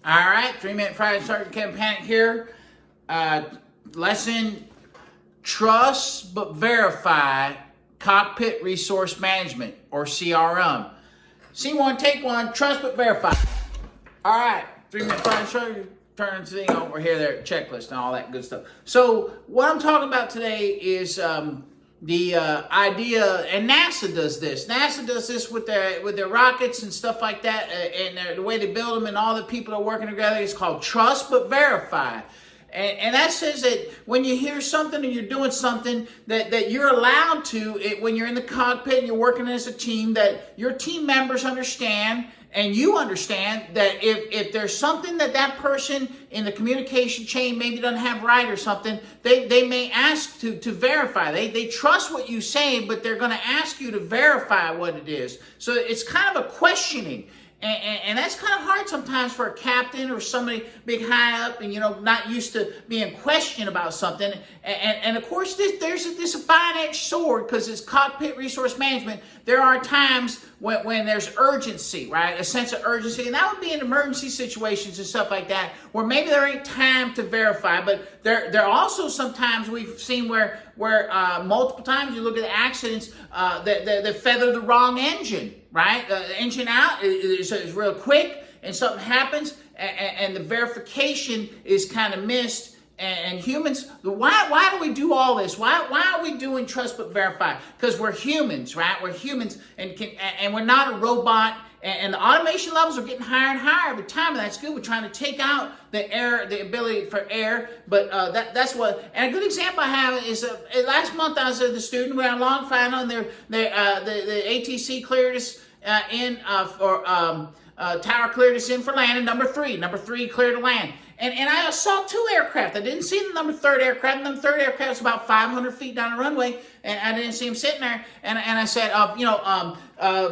All right, 3-minute Friday Instructor campaign here. Lesson, trust but verify Cockpit Resource Management, or CRM. C1, take one, trust but verify. All right, 3-minute Friday Instructor, turn the thing over here, there, checklist and all that good stuff. So what I'm talking about today is the idea, and NASA does this. NASA does this with their rockets and stuff like that, and the way they build them and all the people that are working together. It's called trust but verify. And that says that when you hear something and you're doing something that you're allowed to, when you're in the cockpit and you're working as a team, that your team members understand and you understand that if there's something that person in the communication chain maybe doesn't have right or something, they may ask to verify. They trust what you say, but they're going to ask you to verify what it is. So it's kind of a questioning. And that's kind of hard sometimes for a captain or somebody big high up and, not used to being questioned about something. And of course, there's this fine-edged sword because it's cockpit resource management. There are times when there's urgency, right? A sense of urgency. And that would be in emergency situations and stuff like that where maybe there ain't time to verify. But there are also sometimes we've seen where multiple times you look at accidents that feather the wrong engine. Right? The engine out is real quick and something happens and the verification is kind of missed. And humans, why do we do all this? Why are we doing trust but verify? Because we're humans, right? We're humans and we're not a robot. And the automation levels are getting higher and higher every time, and that's good. We're trying to take out the error, the ability for error. But that's what. And a good example I have is last month I was at the student. We were on long final, and the ATC cleared us tower cleared us in for landing. Number three cleared to land. And I saw 2 aircraft. I didn't see the number 3rd aircraft. The number 3rd aircraft was about 500 feet down the runway, and I didn't see him sitting there. And I said,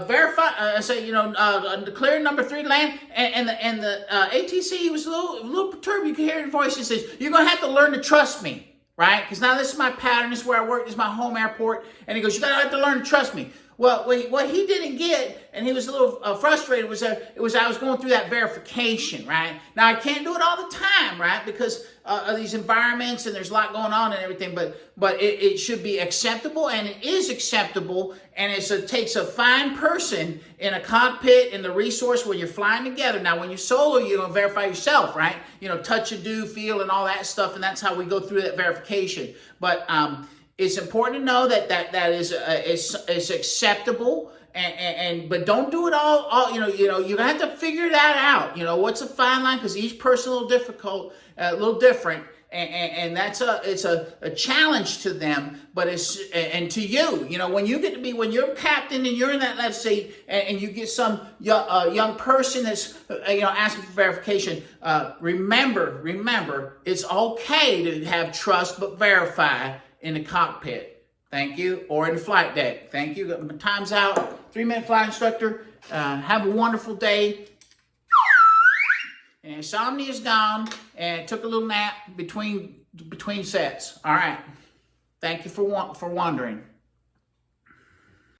verify. I said, clear number 3 to land. And the ATC, he was a little perturbed. You could hear his voice. He says, "You're gonna have to learn to trust me, right? Because now this is my pattern. This is where I work. This is my home airport." And he goes, "You gotta have to learn to trust me." Well, what he didn't get, and he was a little frustrated, was I was going through that verification, right? Now, I can't do it all the time, right? Because of these environments, and there's a lot going on and everything, but it should be acceptable, and it is acceptable, and it takes a fine person in a cockpit, in the resource, when you're flying together. Now, when you're solo, you're going to verify yourself, right? Touch and do, feel, and all that stuff, and that's how we go through that verification. But it's important to know that is acceptable, but don't do it all. You're gonna have to figure that out. What's a fine line, because each person a little different, and that's a challenge to them. But and to you, when you're a captain and you're in that left seat, and you get some young person that's asking for verification. Remember, it's okay to have trust but verify in the cockpit. Thank you. Or in the flight deck. Thank you. Time's out. 3-minute flight instructor. Have a wonderful day. And insomnia is gone. And took a little nap between sets. All right. Thank you for wondering.